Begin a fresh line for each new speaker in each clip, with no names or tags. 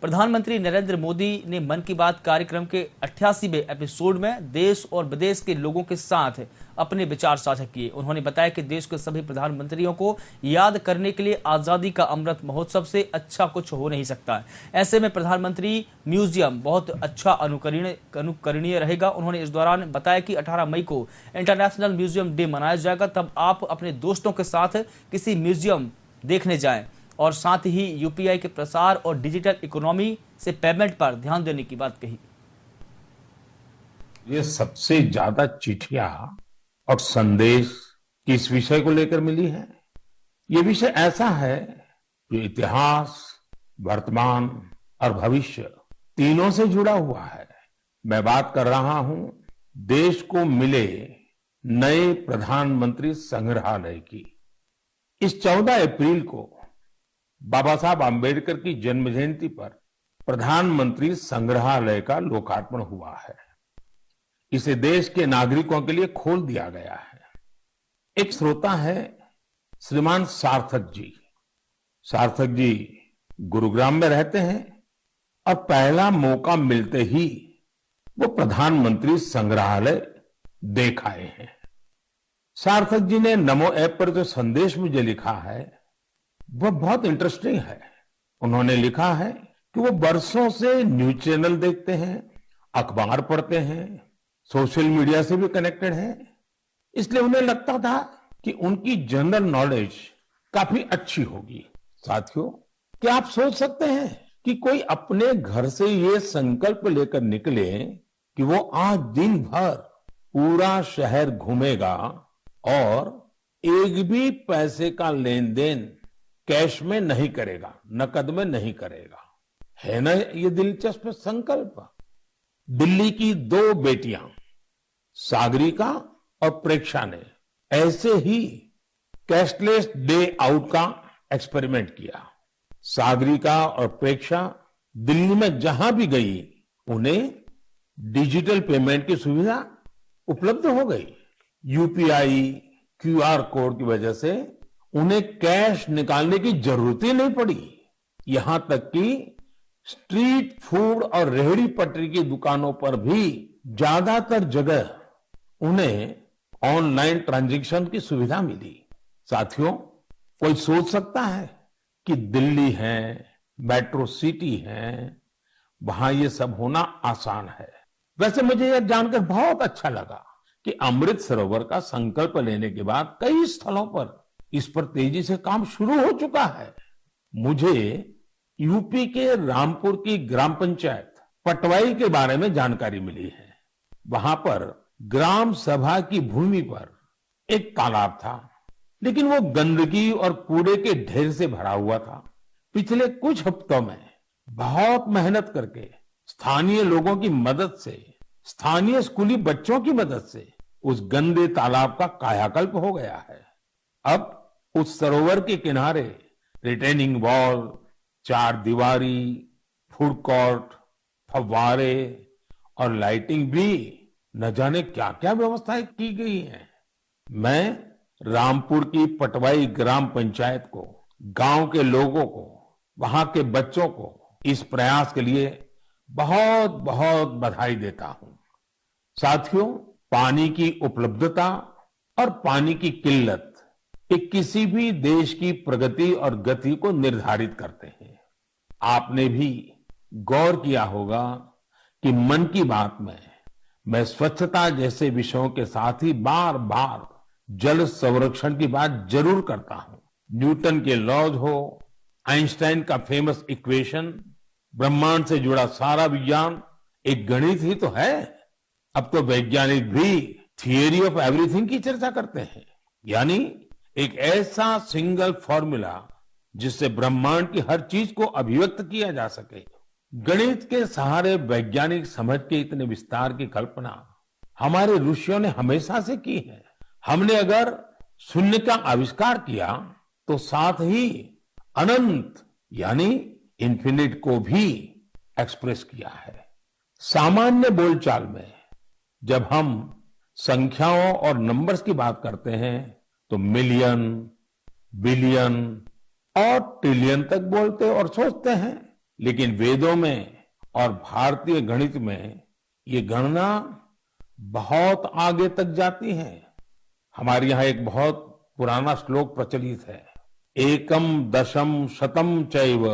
प्रधानमंत्री नरेंद्र मोदी ने मन की बात कार्यक्रम के 88वें एपिसोड में देश और विदेश के लोगों के साथ अपने विचार साझा किए। उन्होंने बताया कि देश के सभी प्रधानमंत्रियों को याद करने के लिए आजादी का अमृत महोत्सव से अच्छा कुछ हो नहीं सकता है। ऐसे में प्रधानमंत्री म्यूजियम बहुत अच्छा अनुकरणीय रहेगा। उन्होंने इस दौरान बताया कि 18 मई को इंटरनेशनल म्यूजियम डे मनाया जाएगा, तब आप अपने दोस्तों के साथ किसी म्यूजियम देखने जाएं और साथ ही यूपीआई के प्रसार और डिजिटल इकोनॉमी से पेमेंट पर ध्यान देने की बात कही।
ये सबसे ज्यादा चिट्ठियां और संदेश किस विषय को लेकर मिली है? ये विषय ऐसा है जो इतिहास, वर्तमान और भविष्य तीनों से जुड़ा हुआ है। मैं बात कर रहा हूं देश को मिले नए प्रधानमंत्री संग्रहालय की। इस 14 अप्रैल को बाबा साहब आम्बेडकर की जन्म जयंती पर प्रधानमंत्री संग्रहालय का लोकार्पण हुआ है। इसे देश के नागरिकों के लिए खोल दिया गया है। एक श्रोता है श्रीमान सार्थक जी। सार्थक जी गुरुग्राम में रहते हैं और पहला मौका मिलते ही वो प्रधानमंत्री संग्रहालय देख आए हैं। सार्थक जी ने नमो ऐप पर जो संदेश मुझे लिखा है वह बहुत इंटरेस्टिंग है। उन्होंने लिखा है कि वो बरसों से न्यूज चैनल देखते हैं, अखबार पढ़ते हैं, सोशल मीडिया से भी कनेक्टेड हैं। इसलिए उन्हें लगता था कि उनकी जनरल नॉलेज काफी अच्छी होगी। साथियों, क्या आप सोच सकते हैं कि कोई अपने घर से ये संकल्प लेकर निकले कि वो आज दिन भर पूरा शहर घूमेगा और एक भी पैसे का लेन देन कैश में नहीं करेगा, नकद में नहीं करेगा। है ना ये दिलचस्प संकल्प? दिल्ली की 2 बेटियां सागरिका और प्रेक्षा ने ऐसे ही कैशलेस डे आउट का एक्सपेरिमेंट किया। सागरिका और प्रेक्षा दिल्ली में जहां भी गई उन्हें डिजिटल पेमेंट की सुविधा उपलब्ध हो गई। यूपीआई क्यूआर कोड की वजह से उन्हें कैश निकालने की जरूरत ही नहीं पड़ी। यहां तक कि स्ट्रीट फूड और रेहड़ी पटरी की दुकानों पर भी ज्यादातर जगह उन्हें ऑनलाइन ट्रांजैक्शन की सुविधा मिली। साथियों, कोई सोच सकता है कि दिल्ली है, मेट्रो सिटी है, वहां ये सब होना आसान है। वैसे मुझे यह जानकर बहुत अच्छा लगा कि अमृत सरोवर का संकल्प लेने के बाद कई स्थलों पर इस पर तेजी से काम शुरू हो चुका है। मुझे यूपी के रामपुर की ग्राम पंचायत पटवाई के बारे में जानकारी मिली है। वहां पर ग्राम सभा की भूमि पर एक तालाब था, लेकिन वो गंदगी और कूड़े के ढेर से भरा हुआ था। पिछले कुछ हफ्तों में बहुत मेहनत करके स्थानीय लोगों की मदद से, स्थानीय स्कूली बच्चों की मदद से उस गंदे तालाब का कायाकल्प हो गया है। अब उस सरोवर के किनारे रिटेनिंग वॉल, 4 दीवारी, फूड कोर्ट, फव्वारे और लाइटिंग भी न जाने क्या क्या व्यवस्थाएं की गई हैं। मैं रामपुर की पटवाई ग्राम पंचायत को, गांव के लोगों को, वहां के बच्चों को इस प्रयास के लिए बहुत बहुत बधाई देता हूं। साथियों, पानी की उपलब्धता और पानी की किल्लत ये किसी भी देश की प्रगति और गति को निर्धारित करते हैं। आपने भी गौर किया होगा कि मन की बात में मैं स्वच्छता जैसे विषयों के साथ ही बार बार जल संरक्षण की बात जरूर करता हूं। न्यूटन के लॉज हो, आइंस्टाइन का फेमस इक्वेशन, ब्रह्मांड से जुड़ा सारा विज्ञान एक गणित ही तो है। अब तो वैज्ञानिक भी थियरी ऑफ एवरीथिंग की चर्चा करते हैं, यानी एक ऐसा सिंगल फॉर्मूला जिससे ब्रह्मांड की हर चीज को अभिव्यक्त किया जा सके। गणित के सहारे वैज्ञानिक समझ के इतने विस्तार की कल्पना हमारे ऋषियों ने हमेशा से की है। हमने अगर शून्य का आविष्कार किया तो साथ ही अनंत यानी इन्फिनिट को भी एक्सप्रेस किया है। सामान्य बोलचाल में जब हम संख्याओं और नंबर्स की बात करते हैं तो मिलियन, बिलियन और ट्रिलियन तक बोलते और सोचते हैं, लेकिन वेदों में और भारतीय गणित में ये गणना बहुत आगे तक जाती है। हमारे यहाँ एक बहुत पुराना श्लोक प्रचलित है, एकम दशम शतम चैव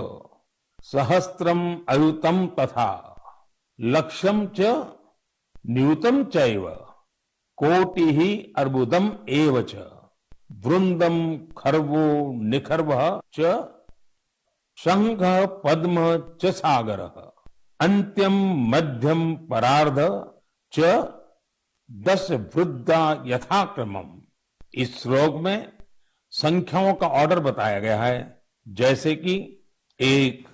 सहस्त्रम अयुतम तथा लक्ष्यम च न्यूतम चैव कोटि ही अर्बुदम एव च वृंदम खर्वो निखर्व च शंख पद्म च सागर अंत्यम मध्यम परार्ध च दश वृद्धा यथाक्रमम। इस श्लोक में संख्याओं का ऑर्डर बताया गया है, जैसे कि 1,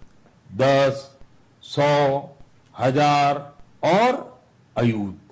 10, 100, 1000 और अयुत।